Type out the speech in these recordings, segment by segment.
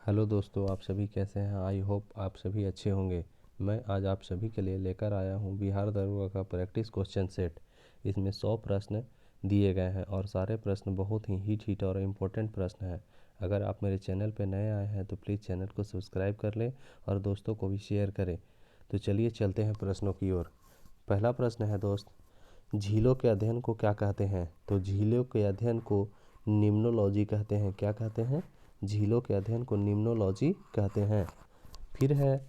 Hello दोस्तों, आप सभी कैसे हैं? आई होप आप सभी अच्छे होंगे। मैं आज आप सभी के लिए लेकर आया हूं बिहार दरोगा का प्रैक्टिस क्वेश्चन सेट। इसमें 100 प्रश्न दिए गए हैं और सारे प्रश्न बहुत ही हिट और इम्पोर्टेंट प्रश्न हैं। अगर आप मेरे चैनल पर नए आए हैं तो प्लीज़ चैनल को सब्सक्राइब कर लें और दोस्तों को भी शेयर करें। तो चलिए चलते हैं प्रश्नों की ओर। पहला प्रश्न है दोस्त, झीलों के अध्ययन को क्या कहते हैं? तो झीलों के अध्ययन को निम्नोलॉजी कहते हैं। क्या कहते हैं? झीलों के अध्ययन को निम्नोलॉजी कहते हैं। फिर है,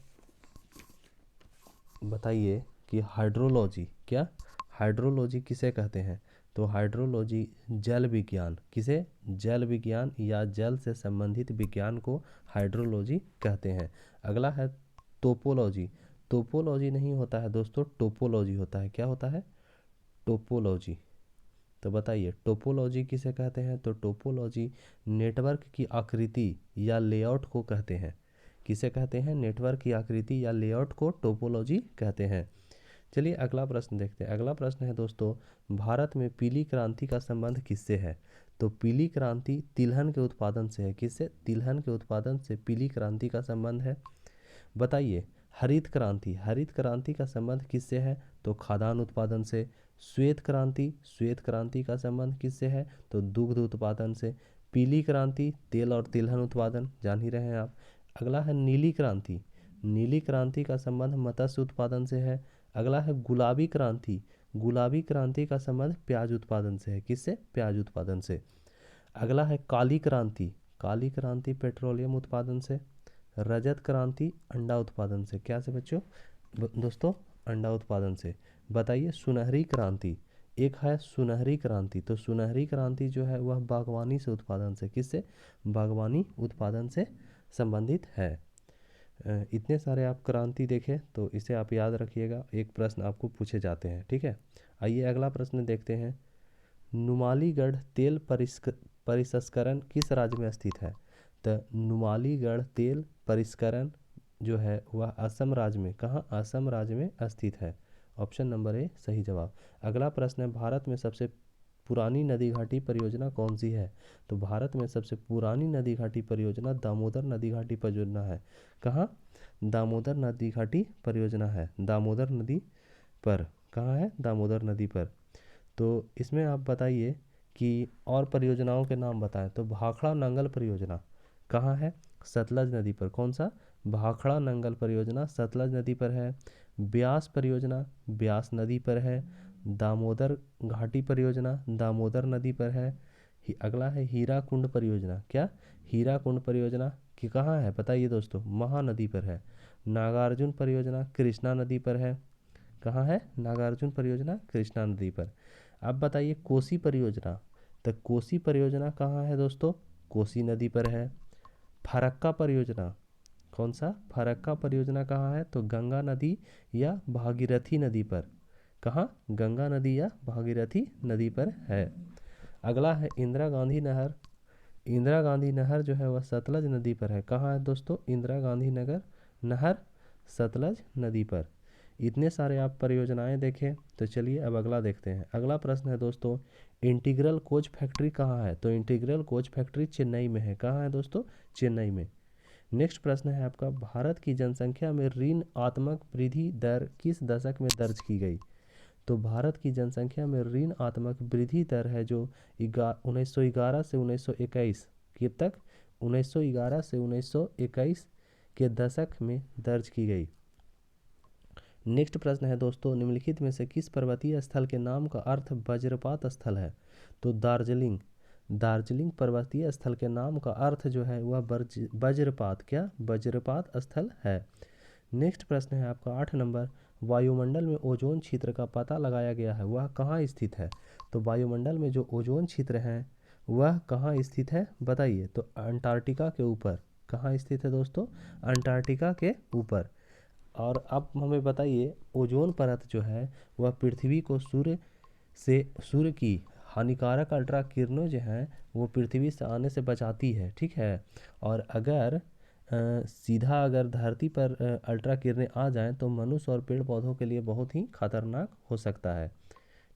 बताइए कि हाइड्रोलॉजी, क्या हाइड्रोलॉजी किसे कहते हैं? तो हाइड्रोलॉजी जल विज्ञान, किसे? जल विज्ञान या जल से संबंधित विज्ञान को हाइड्रोलॉजी कहते हैं। अगला है टोपोलॉजी। टोपोलॉजी नहीं होता है दोस्तों, टोपोलॉजी होता है। क्या होता है? टोपोलॉजी। तो बताइए टोपोलॉजी किसे कहते हैं? तो टोपोलॉजी नेटवर्क की आकृति या लेआउट को कहते हैं। किसे कहते हैं? नेटवर्क की आकृति या लेआउट को टोपोलॉजी कहते हैं। चलिए अगला प्रश्न देखते हैं। अगला प्रश्न है दोस्तों, भारत में पीली क्रांति का संबंध किससे है? तो पीली क्रांति तिलहन के उत्पादन से है। किससे? तिलहन के उत्पादन से पीली क्रांति का संबंध है। बताइए हरित क्रांति, हरित क्रांति का संबंध किससे है? तो खाद्यान्न उत्पादन से। श्वेत क्रांति, श्वेत क्रांति का संबंध किससे है? तो दुग्ध उत्पादन से। पीली क्रांति तेल और तिलहन उत्पादन, जान ही रहे हैं आप। अगला है नीली क्रांति, नीली क्रांति का संबंध मत्स्य उत्पादन से है। अगला है गुलाबी क्रांति, गुलाबी क्रांति का संबंध प्याज उत्पादन से है। किससे? प्याज उत्पादन से। अगला है काली क्रांति, काली क्रांति पेट्रोलियम उत्पादन से। रजत क्रांति अंडा उत्पादन से। क्या से बच्चों? दोस्तों अंडा उत्पादन से। बताइए सुनहरी क्रांति, एक है सुनहरी क्रांति, तो सुनहरी क्रांति जो है वह बागवानी से उत्पादन से। किससे? बागवानी उत्पादन से संबंधित है। इतने सारे आप क्रांति देखें तो इसे आप याद रखिएगा, एक प्रश्न आपको पूछे जाते हैं। ठीक है, आइए अगला प्रश्न देखते हैं। नुमालीगढ़ तेल परिसंस्करण किस राज्य में स्थित है? तो नुमालीगढ़ तेल परिष्करण जो है वह असम राज्य में, कहाँ? असम राज्य में स्थित है। ऑप्शन नंबर ए सही जवाब। अगला प्रश्न है, भारत में सबसे पुरानी नदी घाटी परियोजना कौन सी है? तो भारत में सबसे पुरानी नदी घाटी परियोजना दामोदर नदी घाटी परियोजना है। कहाँ? दामोदर नदी घाटी परियोजना है, दामोदर नदी पर। कहाँ है? दामोदर नदी पर। तो इसमें आप बताइए कि और परियोजनाओं के नाम बताएं। तो भाखड़ा नंगल परियोजना कहाँ है? सतलज नदी पर। कौन सा? भाखड़ा नंगल परियोजना सतलज नदी पर है। ब्यास परियोजना ब्यास नदी पर है। दामोदर घाटी परियोजना दामोदर नदी पर है। अगला है हीराकुंड परियोजना। क्या? हीराकुंड परियोजना कि कहाँ है? बताइए दोस्तों, महानदी पर है। नागार्जुन परियोजना कृष्णा नदी पर है। कहाँ है? नागार्जुन परियोजना कृष्णा नदी पर। अब बताइए कोसी परियोजना, तो कोसी परियोजना कहाँ है दोस्तों? कोसी नदी पर है। फरक्का परियोजना, कौन सा? फरक्का परियोजना कहाँ है? तो गंगा नदी या भागीरथी नदी पर। कहाँ? गंगा नदी या भागीरथी नदी पर है। अगला है इंदिरा गांधी नहर, इंदिरा गांधी नहर जो है वह सतलज नदी पर है। कहाँ है दोस्तों? इंदिरा गांधी नगर नहर सतलज नदी पर। इतने सारे आप परियोजनाएं देखें। तो चलिए अब अगला देखते हैं। अगला प्रश्न है दोस्तों, इंटीग्रल कोच फैक्ट्री कहाँ है? तो इंटीग्रल कोच फैक्ट्री चेन्नई में है। कहाँ है दोस्तों? चेन्नई में। नेक्स्ट प्रश्न है आपका, भारत की जनसंख्या में ऋणात्मक वृद्धि दर किस दशक में दर्ज की गई? तो भारत की जनसंख्या में ऋणात्मक वृद्धि दर है जो 1911 से 1921 के तक, 1911 से 1921 के दशक में दर्ज की गई। नेक्स्ट प्रश्न है दोस्तों, निम्नलिखित में से किस पर्वतीय स्थल के नाम का अर्थ वज्रपात स्थल है? तो दार्जिलिंग, दार्जिलिंग पर्वतीय स्थल के नाम का अर्थ जो है वह वज्रपात, क्या? वज्रपात स्थल है। नेक्स्ट प्रश्न है आपका 8 नंबर, वायुमंडल में ओजोन क्षेत्र का पता लगाया गया है, वह कहाँ स्थित है? तो वायुमंडल में जो ओजोन क्षेत्र है वह कहाँ स्थित है? बताइए। तो अंटार्कटिका के ऊपर। कहाँ स्थित है दोस्तों? अंटार्कटिका के ऊपर। और अब हमें बताइए ओजोन परत जो है वह पृथ्वी को सूर्य की हानिकारक अल्ट्रा किरणों जो हैं वो पृथ्वी से आने से बचाती है। ठीक है, और अगर सीधा अगर धरती पर अल्ट्रा किरणें आ जाएं तो मनुष्य और पेड़ पौधों के लिए बहुत ही खतरनाक हो सकता है।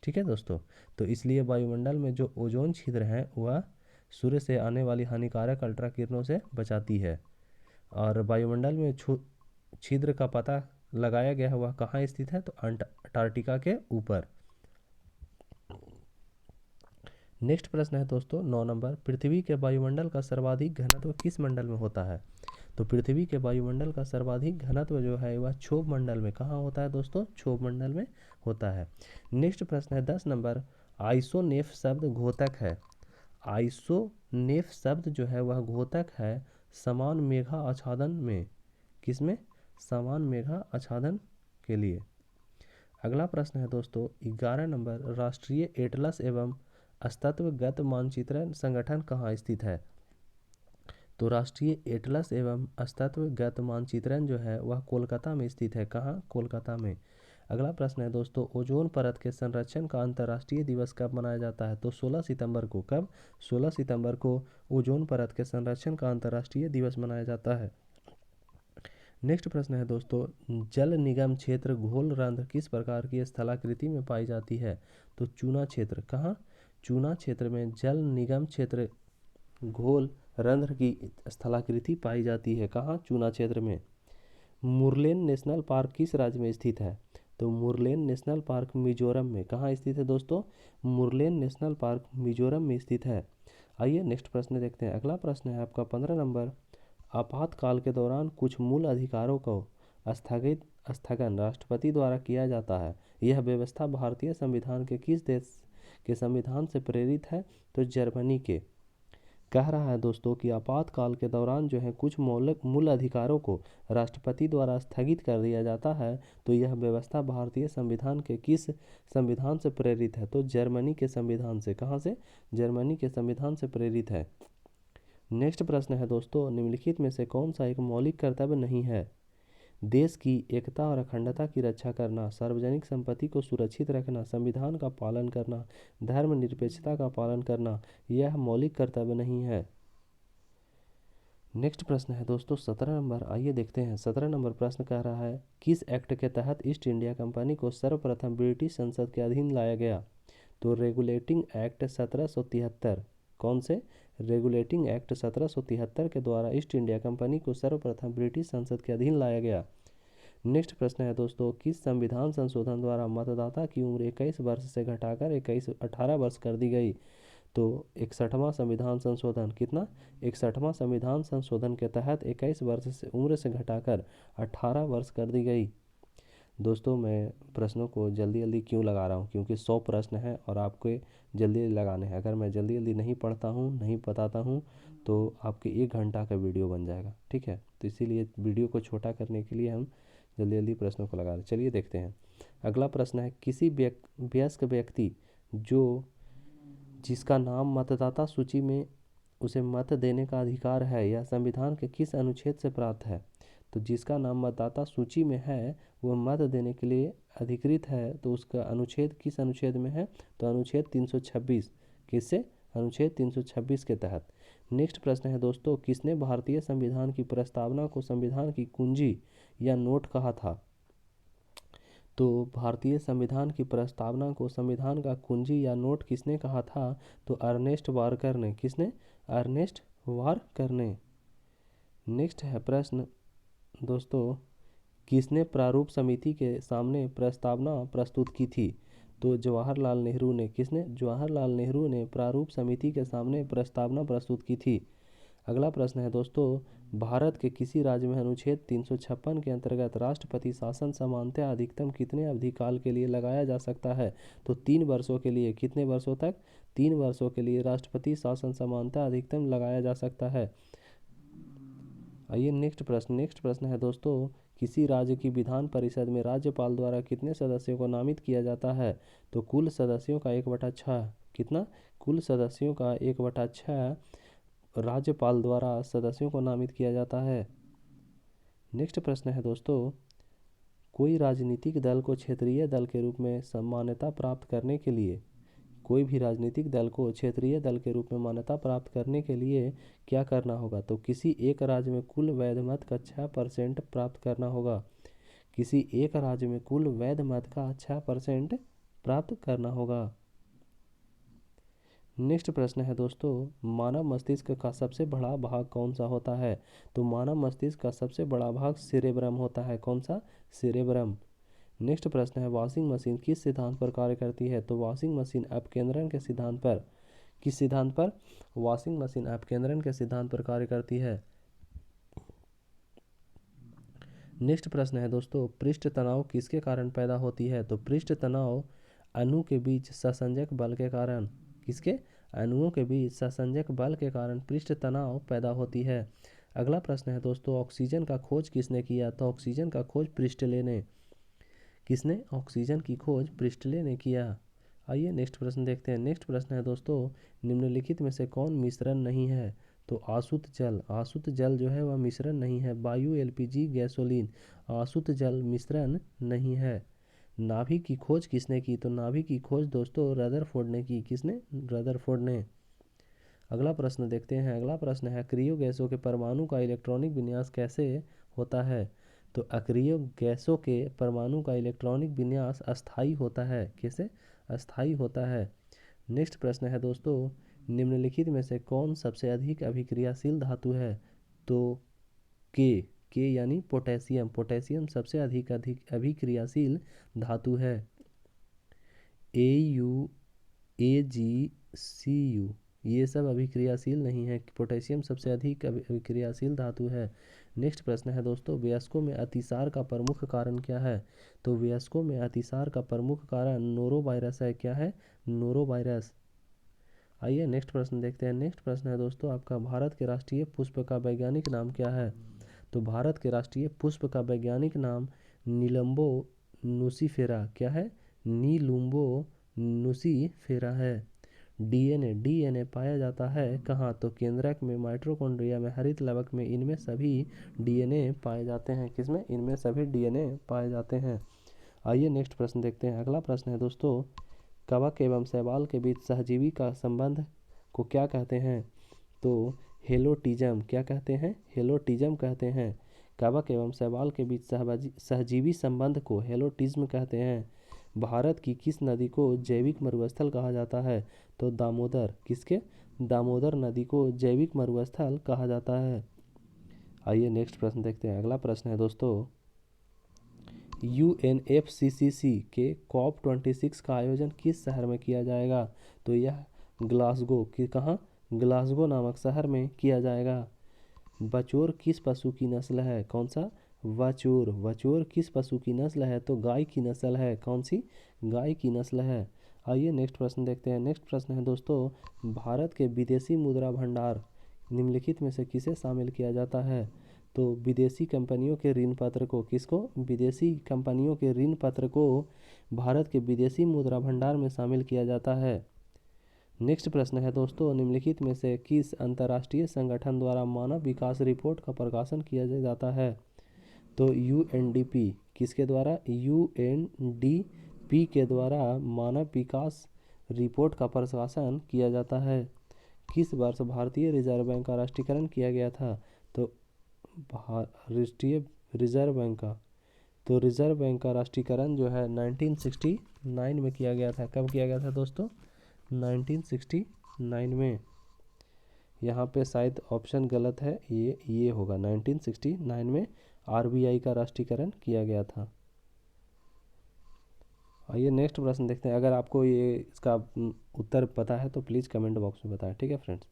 ठीक है दोस्तों, तो इसलिए वायुमंडल में जो ओजोन छिद्र है वह सूर्य से आने वाली हानिकारक अल्ट्रा किरणों से बचाती है। और वायुमंडल में छिद्र का पता लगाया गया है वह कहाँ स्थित है? तो अंटार्कटिका के ऊपर। नेक्स्ट प्रश्न है दोस्तों 9 नंबर, पृथ्वी के वायुमंडल का सर्वाधिक घनत्व किस मंडल में होता है? तो पृथ्वी के वायुमंडल का सर्वाधिक घनत्व जो है वह क्षोभ मंडल में कहाँ होता है दोस्तों? क्षोभ मंडल में होता है। नेक्स्ट प्रश्न है 10 नंबर, आइसोनेफ शब्द घोतक है। आइसोनेफ शब्द जो है वह घोतक है समान मेघा आच्छादन में। किसमें? समान मेघा आच्छादन के लिए। अगला प्रश्न है दोस्तों 11 नंबर, राष्ट्रीय एटलस एवं अस्तित्वगत मानचित्रण संगठन कहाँ स्थित है? तो राष्ट्रीय एटलस एवं अस्तित्वगत मानचित्रण जो है वह कोलकाता में स्थित है। कहाँ? कोलकाता में। अगला प्रश्न है दोस्तों, ओजोन परत के संरक्षण का अंतर्राष्ट्रीय दिवस कब मनाया जाता है? तो 16 सितंबर को। कब? 16 सितंबर को ओजोन परत के संरक्षण का अंतर्राष्ट्रीय दिवस मनाया जाता है। नेक्स्ट प्रश्न है दोस्तों, जल निगम क्षेत्र घोल रंध्र किस प्रकार की स्थलाकृति में पाई जाती है? तो चूना क्षेत्र। कहाँ? चूना क्षेत्र में जल निगम क्षेत्र घोल रंध्र की स्थलाकृति पाई जाती है। कहाँ? चूना क्षेत्र में। मुरलेन नेशनल पार्क किस राज्य में स्थित है? तो मुरलेन नेशनल पार्क मिजोरम में। कहाँ स्थित है दोस्तों? मुरलेन नेशनल पार्क मिजोरम में स्थित है। आइए नेक्स्ट प्रश्न देखते हैं। अगला प्रश्न है आपका 15 नंबर, आपातकाल के दौरान कुछ मूल अधिकारों को स्थगन राष्ट्रपति द्वारा किया जाता है। यह व्यवस्था भारतीय संविधान के किस देश के संविधान से प्रेरित है? तो जर्मनी के। कह रहा है दोस्तों कि आपातकाल के दौरान जो है कुछ मौलिक मूल अधिकारों को राष्ट्रपति द्वारा स्थगित कर दिया जाता है। तो यह व्यवस्था भारतीय संविधान के किस संविधान से प्रेरित है? तो जर्मनी के संविधान से। कहाँ से? जर्मनी के संविधान से प्रेरित है। नेक्स्ट प्रश्न है दोस्तों, निम्नलिखित में से कौन सा एक मौलिक कर्तव्य नहीं है? देश की एकता और अखंडता की रक्षा करना, सार्वजनिक संपत्ति को सुरक्षित रखना, संविधान का पालन करना, धर्मनिरपेक्षता का पालन करना, यह मौलिक कर्तव्य नहीं है। नेक्स्ट प्रश्न है दोस्तों 17 नंबर, आइए देखते हैं। 17 नंबर प्रश्न कह रहा है, किस एक्ट के तहत ईस्ट इंडिया कंपनी को सर्वप्रथम ब्रिटिश संसद के अधीन लाया गया? तो रेगुलेटिंग एक्ट 1773। कौन से? रेगुलेटिंग एक्ट 1773 के द्वारा ईस्ट इंडिया कंपनी को सर्वप्रथम ब्रिटिश संसद के अधीन लाया गया। नेक्स्ट प्रश्न है दोस्तों, किस संविधान संशोधन द्वारा मतदाता की उम्र 21 वर्ष से घटाकर 18 वर्ष कर दी गई? तो 61वां संविधान संशोधन। कितना? 61वां संविधान संशोधन के तहत 21 वर्ष से उम्र से घटाकर 18 वर्ष कर दी गई। दोस्तों मैं प्रश्नों को जल्दी जल्दी क्यों लगा रहा हूँ? क्योंकि 100 प्रश्न हैं और आपको जल्दी जल्दी लगाने हैं। अगर मैं जल्दी जल्दी नहीं पढ़ता हूँ, नहीं बताता हूँ, तो आपके 1 घंटा का वीडियो बन जाएगा। ठीक है, तो इसीलिए वीडियो को छोटा करने के लिए हम जल्दी जल्दी प्रश्नों को लगा रहे हैं। चलिए देखते हैं। अगला प्रश्न है, किसी वयस्क व्यक्ति जिसका नाम मतदाता सूची में उसे मत देने का अधिकार है, यह संविधान के किस अनुच्छेद से प्राप्त है? तो जिसका नाम मतदाता सूची में है वह मत देने के लिए अधिकृत है, तो उसका अनुच्छेद किस अनुच्छेद में है? तो अनुच्छेद 326। किससे? अनुच्छेद 326 के तहत। नेक्स्ट प्रश्न है दोस्तों, किसने भारतीय संविधान की प्रस्तावना को संविधान की कुंजी या नोट कहा था? तो भारतीय संविधान की प्रस्तावना को संविधान का कुंजी या नोट किसने कहा था? तो अर्नेस्ट वारकर ने। किसने? अर्नेस्ट वारकर ने। नेक्स्ट है प्रश्न दोस्तों, किसने प्रारूप समिति के सामने प्रस्तावना प्रस्तुत की थी? तो जवाहरलाल नेहरू ने। किसने? जवाहरलाल नेहरू ने प्रारूप समिति के सामने प्रस्तावना प्रस्तुत की थी। अगला प्रश्न है दोस्तों, भारत के किसी राज्य में अनुच्छेद 356 के अंतर्गत राष्ट्रपति शासन सामान्यतः अधिकतम कितने अवधि काल के लिए लगाया जा सकता है? तो 3 वर्षों के लिए। कितने वर्षों तक? 3 वर्षों के लिए राष्ट्रपति शासन सामान्यतः अधिकतम लगाया जा सकता है। आइए नेक्स्ट प्रश्न है दोस्तों, किसी राज्य की विधान परिषद में राज्यपाल द्वारा कितने सदस्यों को नामित किया जाता है? तो कुल सदस्यों का 1/6। कितना? कुल सदस्यों का 1/6 राज्यपाल द्वारा सदस्यों को नामित किया जाता है। नेक्स्ट प्रश्न है दोस्तों, कोई राजनीतिक दल को क्षेत्रीय दल के रूप में मान्यता प्राप्त करने के लिए, कोई भी राजनीतिक दल को क्षेत्रीय दल के रूप में मान्यता प्राप्त करने के लिए क्या करना होगा? तो किसी एक राज्य में कुल वैध मत का 6% प्राप्त करना होगा। किसी एक राज्य में कुल वैध मत का 6% प्राप्त करना होगा। नेक्स्ट प्रश्न है दोस्तों, मानव मस्तिष्क का सबसे बड़ा भाग कौन सा होता है? तो मानव मस्तिष्क का सबसे बड़ा भाग सेरेब्रम होता है। कौन सा? सेरेब्रम। नेक्स्ट प्रश्न है, वॉशिंग मशीन किस सिद्धांत पर कार्य करती है? तो वॉशिंग मशीन अपकेंद्रण के सिद्धांत पर, किस सिद्धांत पर? वॉशिंग मशीन अपकेंद्रण के सिद्धांत पर कार्य करती है। नेक्स्ट प्रश्न है दोस्तों, पृष्ठ तनाव किसके कारण पैदा होती है? तो पृष्ठ तनाव अणु के बीच सहसंजक बल के कारण, किसके? अणुओं के बीच सहसंजक बल के कारण पृष्ठ तनाव पैदा होती है। अगला प्रश्न है दोस्तों, ऑक्सीजन का खोज किसने किया? तो ऑक्सीजन का खोज प्रिस्टले ने, किसने? ऑक्सीजन की खोज प्रिस्टले ने किया। आइए नेक्स्ट प्रश्न देखते हैं। नेक्स्ट प्रश्न है दोस्तों, निम्नलिखित में से कौन मिश्रण नहीं है? तो आसुत जल, आसुत जल जो है वह मिश्रण नहीं है। वायु, एलपीजी, गैसोलीन, आसुत जल मिश्रण नहीं है। नाभिक की खोज किसने की? तो नाभिक की खोज दोस्तों रदरफोर्ड ने की। किसने? रदरफोर्ड ने। अगला प्रश्न देखते हैं। अगला प्रश्न है, अक्रिय गैसों के परमाणु का इलेक्ट्रॉनिक विन्यास कैसे होता है? तो अक्रिय गैसों के परमाणु का इलेक्ट्रॉनिक विन्यास अस्थायी होता है। कैसे? अस्थायी होता है। नेक्स्ट प्रश्न है दोस्तों, निम्नलिखित में से कौन सबसे अधिक अभिक्रियाशील धातु है? तो के यानी पोटेशियम, पोटेशियम सबसे अधिक अभिक्रियाशील धातु है। AU, AgCu ये सब अभिक्रियाशील नहीं है, पोटेशियम सबसे अधिक अभिक्रियाशील धातु है। नेक्स्ट प्रश्न है दोस्तों, वयस्कों में अतिसार का प्रमुख कारण क्या है? तो वयस्कों में अतिसार का प्रमुख कारण नोरोवायरस है। क्या है? नोरोवायरस। आइए नेक्स्ट प्रश्न देखते हैं। नेक्स्ट प्रश्न है दोस्तों आपका, भारत के राष्ट्रीय पुष्प का वैज्ञानिक नाम क्या है? तो भारत के राष्ट्रीय पुष्प का वैज्ञानिक नाम नीलम्बो नुसिफेरा, क्या है? नीलुम्बो नुसिफेरा है। डीएनए, डीएनए पाया जाता है कहाँ? तो केंद्रक में, माइटोकॉन्ड्रिया में, हरित लवक में, इनमें सभी डीएनए पाए जाते हैं। किसमें? इनमें सभी डीएनए पाए जाते हैं। आइए नेक्स्ट प्रश्न देखते हैं। अगला प्रश्न है दोस्तों, कवक एवं शैवाल के बीच सहजीवी का संबंध को क्या कहते हैं? तो हेलोटिज्म, क्या कहते हैं? हेलोटिज्म कहते हैं। कवक एवं शैवाल के बीच सहजीवी संबंध को हेलोटिज्म कहते हैं। भारत की किस नदी को जैविक मरुस्थल कहा जाता है? तो दामोदर, किसके? दामोदर नदी को जैविक मरुस्थल कहा जाता है। आइए नेक्स्ट प्रश्न देखते हैं। अगला प्रश्न है दोस्तों, UNFCCC के COP26 का आयोजन किस शहर में किया जाएगा? तो यह ग्लासगो की, कहाँ? ग्लासगो नामक शहर में किया जाएगा। बचोर किस पशु की नस्ल है? कौन सा? वचोर। वचोर किस पशु की नस्ल है? तो गाय की नस्ल है। कौन सी? गाय की नस्ल है। आइए नेक्स्ट प्रश्न देखते हैं। नेक्स्ट प्रश्न है दोस्तों, भारत के विदेशी मुद्रा भंडार निम्नलिखित में से किसे शामिल किया जाता है? तो विदेशी कंपनियों के ऋण पत्र को, किसको? विदेशी कंपनियों के ऋण पत्र को भारत के विदेशी मुद्रा भंडार में शामिल किया जाता है। नेक्स्ट प्रश्न है दोस्तों, निम्नलिखित में से किस अंतर्राष्ट्रीय संगठन द्वारा मानव विकास रिपोर्ट का प्रकाशन किया जाता है? तो UNDP, किसके द्वारा? UNDP के द्वारा मानव विकास रिपोर्ट का प्रकाशन किया जाता है। किस वर्ष भारतीय रिजर्व बैंक का राष्ट्रीयकरण किया गया था? तो राष्ट्रीय रिजर्व बैंक का, तो रिजर्व बैंक का राष्ट्रीयकरण जो है 1969 में किया गया था। कब किया गया था दोस्तों? 1969 में। यहाँ पे शायद ऑप्शन गलत है, ये होगा 1969 में RBI का राष्ट्रीयकरण किया गया था। आइए नेक्स्ट प्रश्न देखते हैं। अगर आपको ये इसका उत्तर पता है तो प्लीज़ कमेंट बॉक्स में बताएं। ठीक है फ्रेंड्स।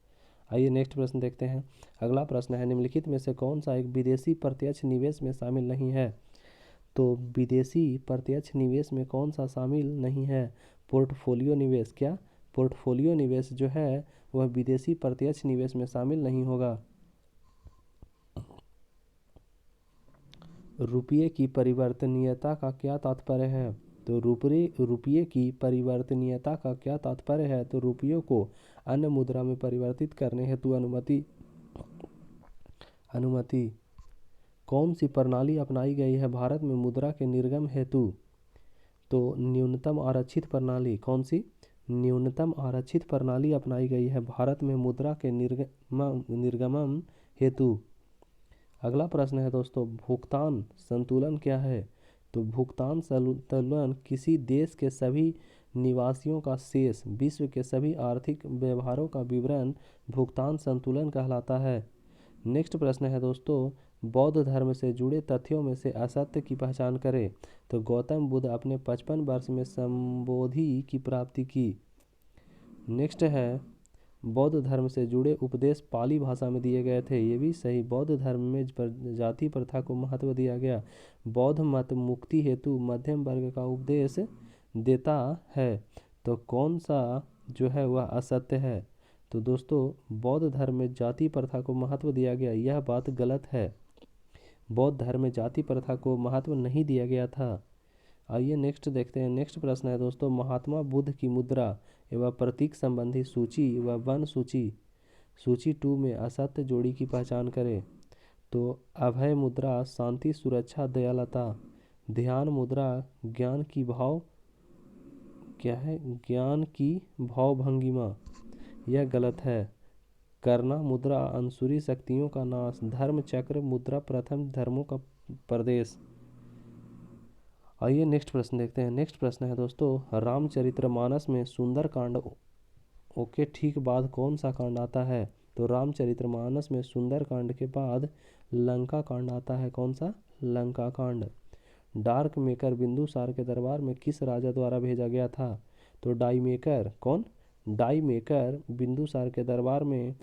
आइए नेक्स्ट प्रश्न देखते हैं। अगला प्रश्न है, निम्नलिखित में से कौन सा एक विदेशी प्रत्यक्ष निवेश में शामिल नहीं है? तो विदेशी प्रत्यक्ष निवेश में कौन सा शामिल नहीं है? पोर्टफोलियो निवेश। क्या? पोर्टफोलियो निवेश जो है वह विदेशी प्रत्यक्ष निवेश में शामिल नहीं होगा। रुपये की परिवर्तनीयता का क्या तात्पर्य है? तो रुपये की परिवर्तनीयता का क्या तात्पर्य है? तो रुपयों को अन्य मुद्रा में परिवर्तित करने हेतु अनुमति। कौन सी प्रणाली अपनाई गई है भारत में मुद्रा के निर्गम हेतु? तो न्यूनतम आरक्षित प्रणाली। कौन सी? न्यूनतम आरक्षित प्रणाली अपनाई गई है भारत में मुद्रा के निर्गमन हेतु। अगला प्रश्न है दोस्तों, भुगतान संतुलन क्या है? तो भुगतान संतुलन किसी देश के सभी निवासियों का शेष विश्व के सभी आर्थिक व्यवहारों का विवरण भुगतान संतुलन कहलाता है। नेक्स्ट प्रश्न है दोस्तों, बौद्ध धर्म से जुड़े तथ्यों में से असत्य की पहचान करें। तो गौतम बुद्ध अपने 55 वर्ष में संबोधि की प्राप्ति की। नेक्स्ट है, बौद्ध धर्म से जुड़े उपदेश पाली भाषा में दिए गए थे। ये भी सही। बौद्ध धर्म में जाति प्रथा को महत्व दिया गया। बौद्ध मत मुक्ति हेतु मध्यम वर्ग का उपदेश देता है। तो कौन सा जो है वह असत्य है? तो दोस्तों, बौद्ध धर्म में जाति प्रथा को महत्व दिया गया, यह बात गलत है। बौद्ध धर्म में जाति प्रथा को महत्व नहीं दिया गया था। आइए नेक्स्ट देखते हैं। नेक्स्ट प्रश्न है दोस्तों, महात्मा बुद्ध की मुद्रा एवं प्रतीक संबंधी सूची व वन सूची सूची 2 में असत्य जोड़ी की पहचान करें। तो अभय मुद्रा शांति सुरक्षा दयालुता, ध्यान मुद्रा ज्ञान की भाव क्या है, ज्ञान की भाव भंगिमा, यह गलत है। करना मुद्रा अंसुरी शक्तियों का नाश, धर्म चक्र मुद्रा प्रथम धर्मों का प्रदेश। आइए नेक्स्ट प्रश्न देखते हैं। नेक्स्ट प्रश्न है दोस्तों, रामचरितमानस में सुंदर कांड के ठीक बाद कौन सा कांड आता है? तो रामचरितमानस में सुंदर कांड के बाद लंका कांड आता है। कौन सा? लंका कांड। डार्क मेकर बिंदुसार के दरबार में किस राजा द्वारा भेजा गया था? तो डाईमेकर। कौन? डाईमेकर बिंदुसार के दरबार में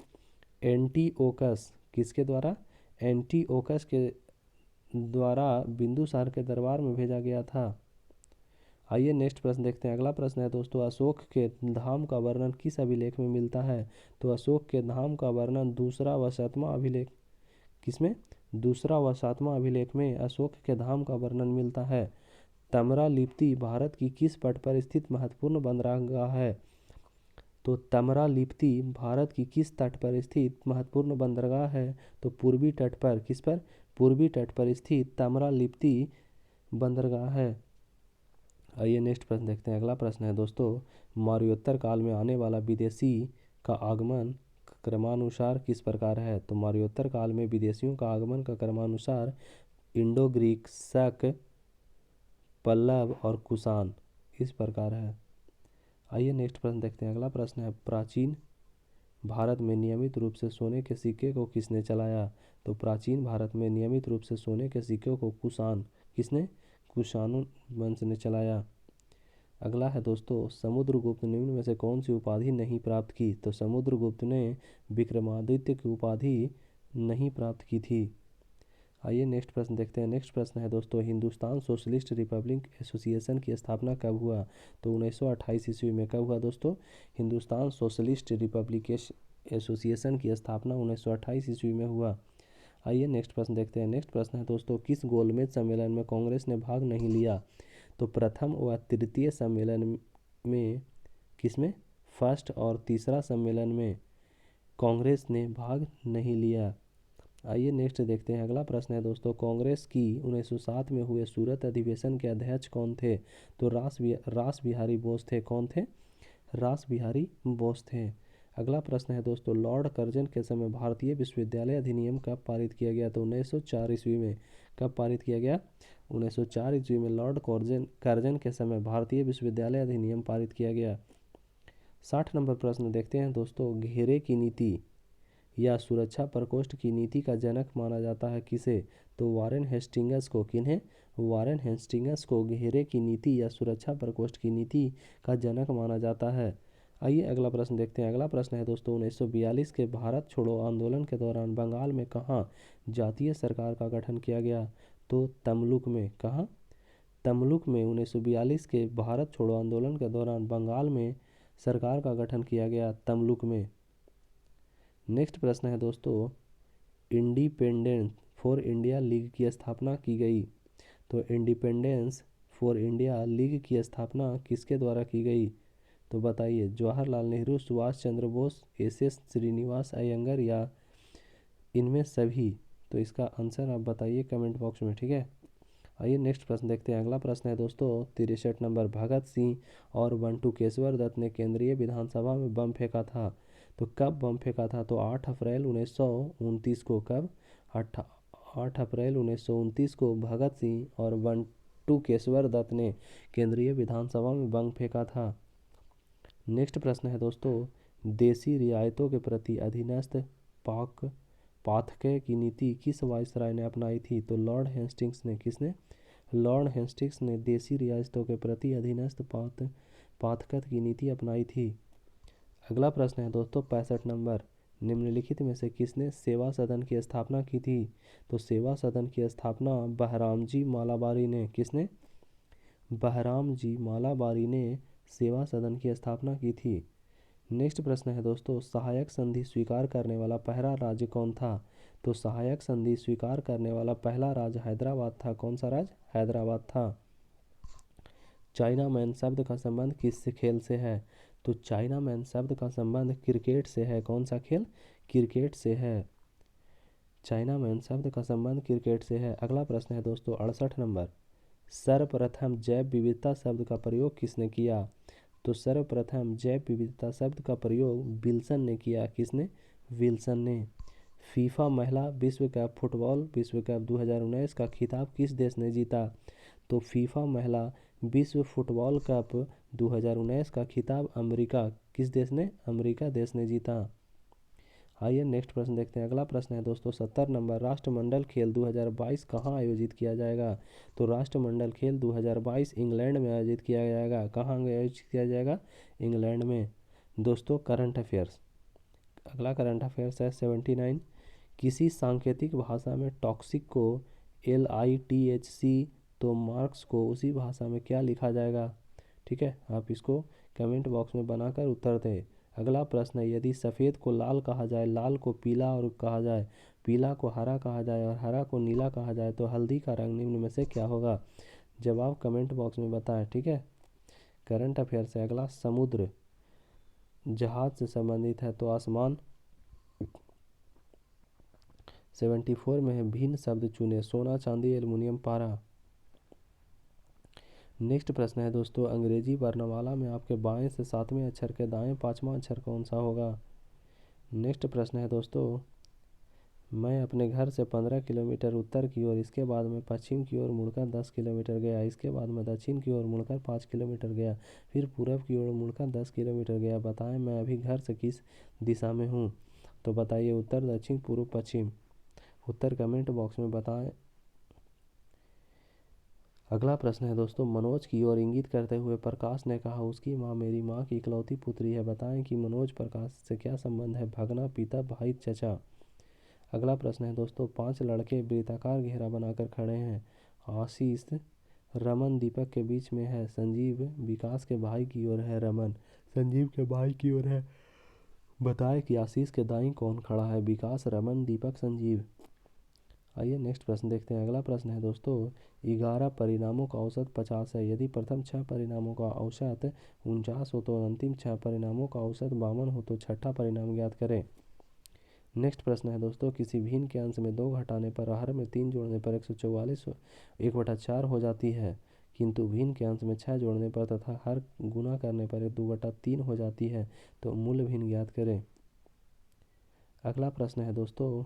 एंटीओकस किसके द्वारा? एंटीओकस के द्वारा बिंदुसार के दरबार में भेजा गया था। आइए नेक्स्ट प्रश्न देखते हैं। अगला प्रश्न है दोस्तों, अशोक के धाम का वर्णन किस अभिलेख में मिलता है? तो अशोक के धाम का वर्णन दूसरा व सातवां अभिलेख किसमें? दूसरा व सातवां अभिलेख में अशोक के धाम का वर्णन मिलता है। तमरालिप्ति भारत की किस तट पर स्थित महत्वपूर्ण बंदरगाह है? तो तमरालिप्ति भारत की किस तट पर स्थित महत्वपूर्ण बंदरगाह है? तो पूर्वी तट पर। किस पर? पूर्वी तट पर स्थित तमरालिप्ति बंदरगाह है। आइए नेक्स्ट प्रश्न देखते हैं। अगला प्रश्न है दोस्तों, मौर्योत्तर काल में आने वाला विदेशी का आगमन क्रमानुसार किस प्रकार है? तो मौर्योत्तर काल में विदेशियों का आगमन का क्रमानुसार इंडो ग्रीक, शक, पल्लव और कुषाण इस प्रकार है। आइए नेक्स्ट प्रश्न देखते हैं। अगला प्रश्न है, प्राचीन भारत में नियमित रूप से सोने के सिक्के को किसने चलाया? तो प्राचीन भारत में नियमित रूप से सोने के सिक्कों को कुषाण किसने? कुषाण वंश ने चलाया। अगला है दोस्तों, समुद्रगुप्त निम्न में से कौन सी उपाधि नहीं प्राप्त की? तो समुद्रगुप्त ने विक्रमादित्य की उपाधि नहीं प्राप्त की थी। आइए नेक्स्ट प्रश्न देखते हैं। नेक्स्ट प्रश्न है दोस्तों, हिंदुस्तान सोशलिस्ट रिपब्लिक एसोसिएशन की स्थापना कब हुआ? तो 1928 ईस्वी में। कब हुआ दोस्तों? हिंदुस्तान सोशलिस्ट रिपब्लिक एसोसिएशन की स्थापना 1928 ईस्वी में हुआ। आइए नेक्स्ट प्रश्न देखते हैं। नेक्स्ट प्रश्न है दोस्तों, किस गोलमेज सम्मेलन में कांग्रेस ने भाग नहीं लिया? तो प्रथम व तृतीय सम्मेलन में किसमें? फर्स्ट और तीसरा सम्मेलन में कांग्रेस ने भाग नहीं लिया। आइए नेक्स्ट देखते हैं। अगला प्रश्न है दोस्तों, कांग्रेस की 1907 में हुए सूरत अधिवेशन के अध्यक्ष कौन थे? तो रास बिहारी बोस थे। कौन थे? रास बिहारी बोस थे। अगला प्रश्न है दोस्तों, लॉर्ड कर्जन के समय भारतीय विश्वविद्यालय अधिनियम कब पारित किया गया? तो 1904 ईस्वी में। कब पारित किया गया? 1904 ईस्वी में लॉर्ड कर्जन के समय भारतीय विश्वविद्यालय अधिनियम पारित किया गया। 60 नंबर प्रश्न देखते हैं दोस्तों, घेरे की नीति या सुरक्षा प्रकोष्ठ की नीति का जनक माना जाता है किसे? तो वारेन हेस्टिंग्स को। किन्हें? वारेन हेस्टिंग्स को घेरे की नीति या सुरक्षा प्रकोष्ठ की नीति का जनक माना जाता है। आइए अगला प्रश्न देखते हैं। अगला प्रश्न है दोस्तों, 1942 के भारत छोड़ो आंदोलन के दौरान बंगाल में कहाँ जातीय सरकार का गठन किया गया? तो तमलुक में। कहाँ? तमलुक में 1942 के भारत छोड़ो आंदोलन के दौरान बंगाल में सरकार का गठन किया गया, तमलुक में। नेक्स्ट प्रश्न है दोस्तों, इंडिपेंडेंस फॉर इंडिया लीग की स्थापना की गई। तो इंडिपेंडेंस फॉर इंडिया लीग की स्थापना किसके द्वारा की गई? तो बताइए, जवाहरलाल नेहरू, सुभाष चंद्र बोस, एस श्रीनिवास अयंगर या इनमें सभी? तो इसका आंसर आप बताइए कमेंट बॉक्स में, ठीक है। आइए नेक्स्ट प्रश्न देखते हैं। अगला प्रश्न है दोस्तों, 63 नंबर, भगत सिंह और बंटू केशवर दत्त ने केंद्रीय विधानसभा में बम फेंका था। तो कब बम फेंका था? तो 8 अप्रैल 1929 को। कब? 8 अप्रैल 1929 को भगत सिंह और बंटू केशवर दत्त ने केंद्रीय विधानसभा में बम फेंका था। नेक्स्ट प्रश्न है दोस्तों, देशी रियायतों के प्रति अधीनस्थ पाक पाथकेय की नीति किस वायसराय ने अपनाई थी? तो लॉर्ड हेस्टिंग्स ने। किसने? लॉर्ड हेस्टिंग्स ने देशी रियासतों के प्रति अधीनस्थ पाथकत की नीति अपनाई थी। अगला प्रश्न है दोस्तों 65 नंबर, निम्नलिखित में से किसने सेवा सदन की स्थापना की थी? तो सेवा सदन की स्थापना बहरामजी मालाबारी ने। किसने? बहरामजी मालाबारी ने सेवा सदन की स्थापना की थी। नेक्स्ट प्रश्न है दोस्तों, सहायक संधि स्वीकार करने वाला पहला राज्य कौन था? तो सहायक संधि स्वीकार करने वाला पहला राज्य हैदराबाद था। कौन सा राज्य? हैदराबाद था। चाइना मैन शब्द का संबंध किस खेल से है? तो चाइना मैन शब्द का संबंध क्रिकेट से है। कौन सा खेल? क्रिकेट से है। चाइना मैन शब्द का संबंध क्रिकेट से है। अगला प्रश्न है दोस्तों 68 नंबर, सर्वप्रथम जैव विविधता शब्द का प्रयोग किसने किया? तो सर्वप्रथम जैव विविधता शब्द का प्रयोग विल्सन ने किया। किसने? विल्सन ने। फीफा महिला विश्व कप फुटबॉल विश्व कप 2019 का खिताब किस देश ने जीता? तो फीफा महिला विश्व फुटबॉल कप 2019 का खिताब अमेरिका किस देश ने? अमेरिका देश ने जीता। आइए नेक्स्ट प्रश्न देखते हैं। अगला प्रश्न है दोस्तों 70 नंबर, राष्ट्रमंडल खेल 2022 कहाँ आयोजित किया जाएगा? तो राष्ट्रमंडल खेल 2022 इंग्लैंड में आयोजित किया जाएगा। कहाँ आयोजित किया जाएगा? इंग्लैंड में। दोस्तों करंट अफेयर्स, अगला करंट अफेयर्स है 79, किसी सांकेतिक भाषा में टॉक्सिक को LITHC तो मार्क्स को उसी भाषा में क्या लिखा जाएगा? ठीक है, आप इसको कमेंट बॉक्स में बनाकर उत्तर दें। अगला प्रश्न है, यदि सफ़ेद को लाल कहा जाए, लाल को पीला और कहा जाए, पीला को हरा कहा जाए और हरा को नीला कहा जाए तो हल्दी का रंग निम्न में से क्या होगा? जवाब कमेंट बॉक्स में बताएं। ठीक है। करंट अफेयर से अगला, समुद्र जहाज से संबंधित है तो आसमान। 74 में है भिन्न शब्द चुने, सोना चांदी एल्युमिनियम पारा। नेक्स्ट प्रश्न है दोस्तों, अंग्रेजी वर्णमाला में आपके बाएं से 7वें अक्षर के दाएं 5वां अक्षर कौन सा होगा? नेक्स्ट प्रश्न है दोस्तों, मैं अपने घर से 15 किलोमीटर उत्तर की ओर, इसके बाद मैं पश्चिम की ओर मुड़कर 10 किलोमीटर गया, इसके बाद मैं दक्षिण की ओर मुड़कर 5 किलोमीटर गया, फिर पूरब की ओर मुड़कर 10 किलोमीटर गया, बताएं मैं अभी घर से किस दिशा में हूँ? तो बताइए उत्तर, दक्षिण, पूर्व, पश्चिम। उत्तर कमेंट बॉक्स में बताएं। अगला प्रश्न है दोस्तों, मनोज की ओर इंगित करते हुए प्रकाश ने कहा, उसकी माँ मेरी माँ की इकलौती पुत्री है, बताएं कि मनोज प्रकाश से क्या संबंध है? भगना, पिता, भाई, चचा। अगला प्रश्न है दोस्तों, 5 लड़के वृत्ताकार घेरा बनाकर खड़े हैं, आशीष रमन दीपक के बीच में है, संजीव विकास के भाई की ओर है, रमन संजीव के भाई की ओर है, बताएं कि आशीष के दाईं कौन खड़ा है? विकास, रमन, दीपक, संजीव। आइए नेक्स्ट प्रश्न देखते हैं। अगला प्रश्न है दोस्तों, 11 परिणामों का औसत 50 है, यदि प्रथम 6 परिणामों का औसत 49 हो तो अंतिम 6 परिणामों का औसत 52 हो तो छठा परिणाम ज्ञात करें। नेक्स्ट प्रश्न है दोस्तों, किसी भिन्न के अंश में 2 घटाने पर हर में 3 जोड़ने पर 144 1/4 हो जाती है, किंतु भिन्न के अंश में 6 जोड़ने पर तथा हर गुना करने पर 2/3 हो जाती है, तो मूल भिन्न ज्ञात करें। अगला प्रश्न है दोस्तों,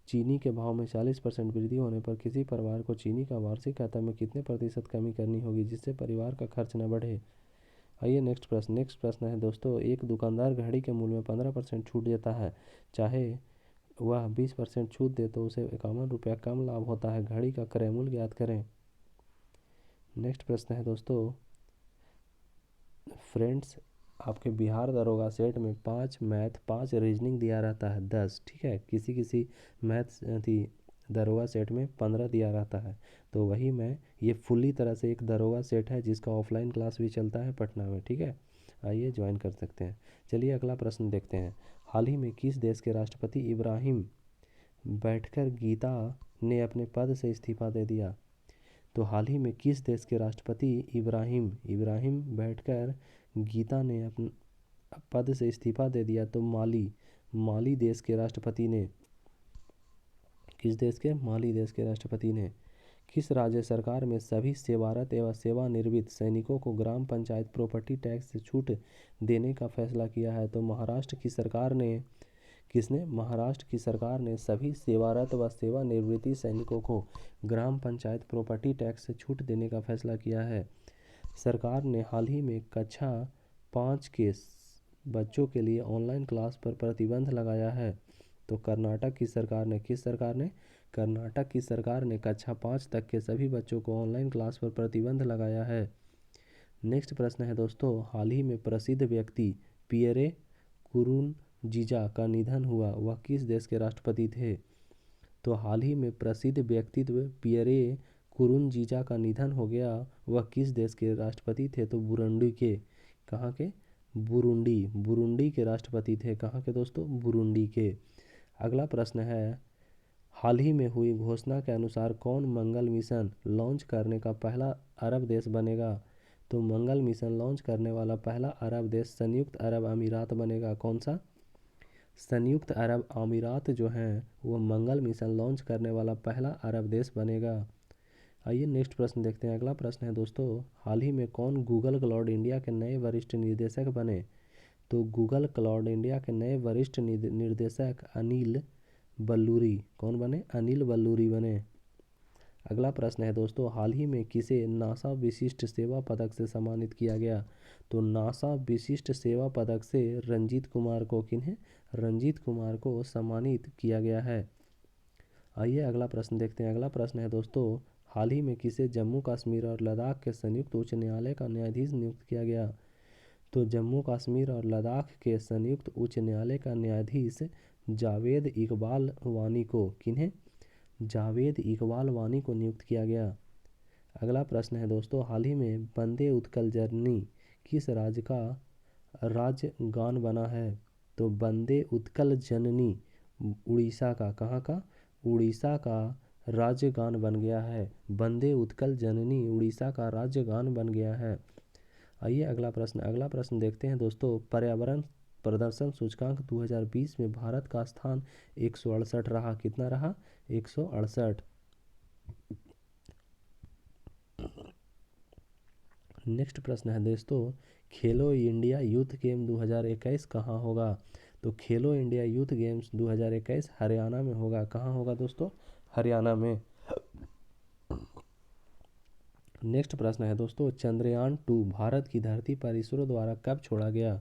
चीनी के भाव में 40% वृद्धि होने पर किसी परिवार को चीनी का वार्षिक आय में कितने प्रतिशत कमी करनी होगी जिससे परिवार का खर्च न बढ़े? आइए नेक्स्ट प्रश्न है दोस्तों, एक दुकानदार घड़ी के मूल्य में 15% छूट देता है, चाहे वह 20% छूट दे तो उसे 51 रुपया कम लाभ होता है, घड़ी का क्रय मूल्य ज्ञात करें। नेक्स्ट प्रश्न है दोस्तों, फ्रेंड्स आपके बिहार दरोगा सेट में 5 मैथ 5 रीजनिंग दिया रहता है 10, ठीक है, किसी मैथ्स थी दरोगा सेट में 15 दिया रहता है, तो वही मैं ये फुल्ली तरह से एक दरोगा सेट है जिसका ऑफलाइन क्लास भी चलता है पटना में, ठीक है, आइए ज्वाइन कर सकते हैं। चलिए अगला प्रश्न देखते हैं, हाल ही में किस देश के राष्ट्रपति इब्राहिम बैठकर गीता ने अपने पद से इस्तीफा दे दिया? तो हाल ही में किस देश के राष्ट्रपति इब्राहिम बैठकर गीता ने अपने पद से इस्तीफा दे दिया? तो माली देश के राष्ट्रपति ने। किस देश के? माली देश के राष्ट्रपति ने। किस राज्य सरकार में सभी सेवारत एवं सेवानिवृत्त सैनिकों को ग्राम पंचायत प्रॉपर्टी टैक्स से छूट देने का फैसला किया है? तो महाराष्ट्र की सरकार ने। किसने? महाराष्ट्र की सरकार ने सभी सेवारत व सेवानिवृत्ति सैनिकों को ग्राम पंचायत प्रॉपर्टी टैक्स से छूट देने का फैसला किया है। सरकार ने हाल ही में कक्षा 5 के बच्चों के लिए ऑनलाइन क्लास पर प्रतिबंध लगाया है। तो कर्नाटक की सरकार ने, किस सरकार ने? कर्नाटक की सरकार ने कक्षा 5 तक के सभी बच्चों को ऑनलाइन क्लास पर प्रतिबंध लगाया है। नेक्स्ट प्रश्न है दोस्तों, हाल ही में प्रसिद्ध व्यक्ति पियरे कुरुनजीजा का निधन हुआ, वह किस देश के राष्ट्रपति थे? तो हाल ही में प्रसिद्ध व्यक्तित्व पियरे कुरुनजीजा का निधन हो गया, वह किस देश के राष्ट्रपति थे? तो बुरुंडी के, कहाँ के? बुरुंडी के राष्ट्रपति थे। कहाँ के दोस्तों? बुरुंडी के। अगला प्रश्न है, हाल ही में हुई घोषणा के अनुसार कौन मंगल मिशन लॉन्च करने का पहला अरब देश बनेगा? तो मंगल मिशन लॉन्च करने वाला पहला अरब देश संयुक्त अरब अमीरात बनेगा। कौन सा? संयुक्त अरब अमीरात जो हैं वो मंगल मिशन लॉन्च करने वाला पहला अरब देश बनेगा। आइए नेक्स्ट प्रश्न देखते हैं। अगला प्रश्न है दोस्तों, हाल ही में कौन गूगल क्लाउड इंडिया के नए वरिष्ठ निर्देशक बने? तो गूगल क्लाउड इंडिया के नए वरिष्ठ निर्देशक अनिल बल्लूरी। कौन बने? अनिल बल्लूरी बने। अगला प्रश्न है दोस्तों, हाल ही में किसे नासा विशिष्ट सेवा पदक से सम्मानित किया गया? तो नासा विशिष्ट सेवा पदक से रंजीत कुमार को, किन्हें? रंजीत कुमार को सम्मानित किया गया है। आइए अगला प्रश्न देखते हैं। अगला प्रश्न है दोस्तों, हाल ही में किसे जम्मू कश्मीर और लद्दाख के संयुक्त उच्च न्यायालय का न्यायाधीश नियुक्त किया गया? तो जम्मू कश्मीर और लद्दाख के संयुक्त उच्च न्यायालय का न्यायाधीश जावेद इकबाल वानी को, किन्हें? जावेद इकबाल वानी को नियुक्त किया गया। अगला प्रश्न है दोस्तों, हाल ही में वंदे उत्कल जननी किस राज्य का राजगान बना है? तो वंदे उत्कल जननी उड़ीसा का, कहाँ का? उड़ीसा का राज्यगान बन गया है। वंदे उत्कल जननी उड़ीसा का राज्यगान बन गया है। आइए अगला प्रश्न देखते हैं दोस्तों, पर्यावरण प्रदर्शन सूचकांक 2020 में भारत का स्थान 168 रहा। कितना रहा? 168। नेक्स्ट प्रश्न है दोस्तों, खेलो इंडिया यूथ गेम 2021 कहाँ होगा? तो खेलो इंडिया यूथ गेम्स 2021 हरियाणा में होगा। कहाँ होगा दोस्तों? हरियाणा में। नेक्स्ट प्रश्न है दोस्तों, चंद्रयान 2 भारत की धरती पर इसरो द्वारा कब छोड़ा गया?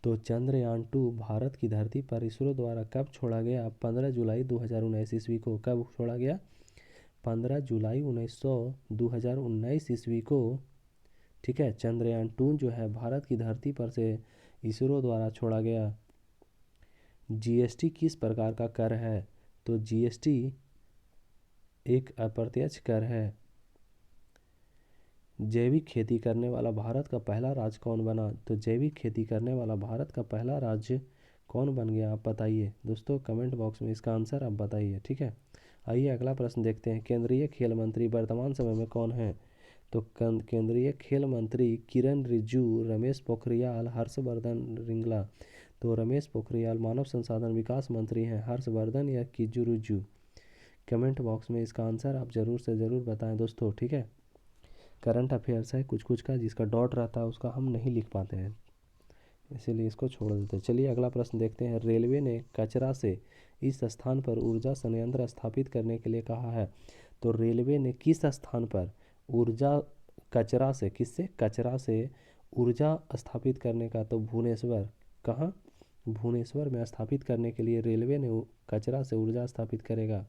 तो चंद्रयान 2 भारत की धरती पर इसरो द्वारा कब छोड़ा गया? 15 जुलाई 2019 ईस्वी को। कब छोड़ा गया? 15 जुलाई 2019 ईस्वी को। ठीक है, चंद्रयान 2 जो है भारत की धरती पर से इसरो द्वारा छोड़ा गया। जीएसटी किस प्रकार का कर है? तो जीएसटी एक अप्रत्यक्ष कर है। जैविक खेती करने वाला भारत का पहला राज्य कौन बना? तो जैविक खेती करने वाला भारत का पहला राज्य कौन बन गया, आप बताइए दोस्तों, कमेंट बॉक्स में इसका आंसर आप बताइए। ठीक है, आइए अगला प्रश्न देखते हैं। केंद्रीय खेल मंत्री वर्तमान समय में कौन है? तो केंद्रीय खेल मंत्री किरण रिजिजू, रमेश पोखरियाल, हर्षवर्धन श्रृंगला। तो रमेश पोखरियाल मानव संसाधन विकास मंत्री हैं, हर्षवर्धन या रिजिजू? कमेंट बॉक्स में इसका आंसर आप ज़रूर से ज़रूर बताएं दोस्तों। ठीक है, करंट अफेयर्स है कुछ कुछ का, जिसका डॉट रहता है उसका हम नहीं लिख पाते हैं, इसीलिए इसको छोड़ देते हैं। चलिए अगला प्रश्न देखते हैं। रेलवे ने कचरा से इस स्थान पर ऊर्जा संयंत्र स्थापित करने के लिए कहा है। तो रेलवे ने किस स्थान पर ऊर्जा कचरा से, किससे? कचरा से ऊर्जा स्थापित करने का? तो भुवनेश्वर। कहाँ? भुवनेश्वर में स्थापित करने के लिए रेलवे ने कचरा से ऊर्जा स्थापित करेगा।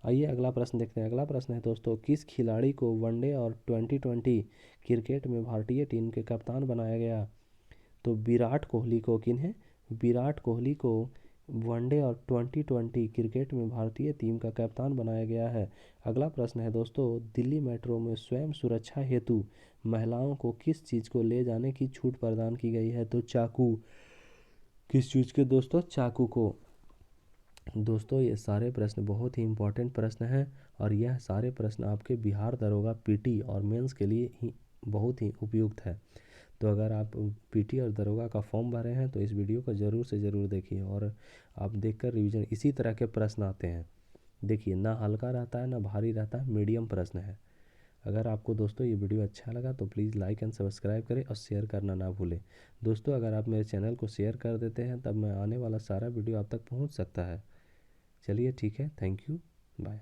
आइए अगला प्रश्न देखते हैं। अगला प्रश्न है दोस्तों, किस खिलाड़ी को वनडे और 2020 क्रिकेट में भारतीय टीम के कप्तान बनाया गया? तो विराट कोहली को, किन्हें? विराट कोहली को वनडे और 2020 क्रिकेट में भारतीय टीम का कप्तान बनाया गया है। अगला प्रश्न है दोस्तों, दिल्ली मेट्रो में स्वयं सुरक्षा हेतु महिलाओं को किस चीज़ को ले जाने की छूट प्रदान की गई है? तो चाकू। किस चीज़ के दोस्तों? चाकू को। दोस्तों ये सारे प्रश्न बहुत ही इम्पोर्टेंट प्रश्न हैं और यह सारे प्रश्न आपके बिहार दरोगा पीटी और मेंस के लिए ही बहुत ही उपयुक्त है। तो अगर आप पीटी और दरोगा का फॉर्म भरे हैं तो इस वीडियो को ज़रूर से ज़रूर देखिए और आप देखकर रिवीजन, इसी तरह के प्रश्न आते हैं। देखिए ना हल्का रहता है ना भारी रहता है, मीडियम प्रश्न है। अगर आपको दोस्तों ये वीडियो अच्छा लगा तो प्लीज़ लाइक एंड सब्सक्राइब करें और शेयर करना ना भूलें। दोस्तों अगर आप मेरे चैनल को शेयर कर देते हैं तब मैं आने वाला सारा वीडियो आप तक पहुंच सकता है। चलिए ठीक है, थैंक यू, बाय।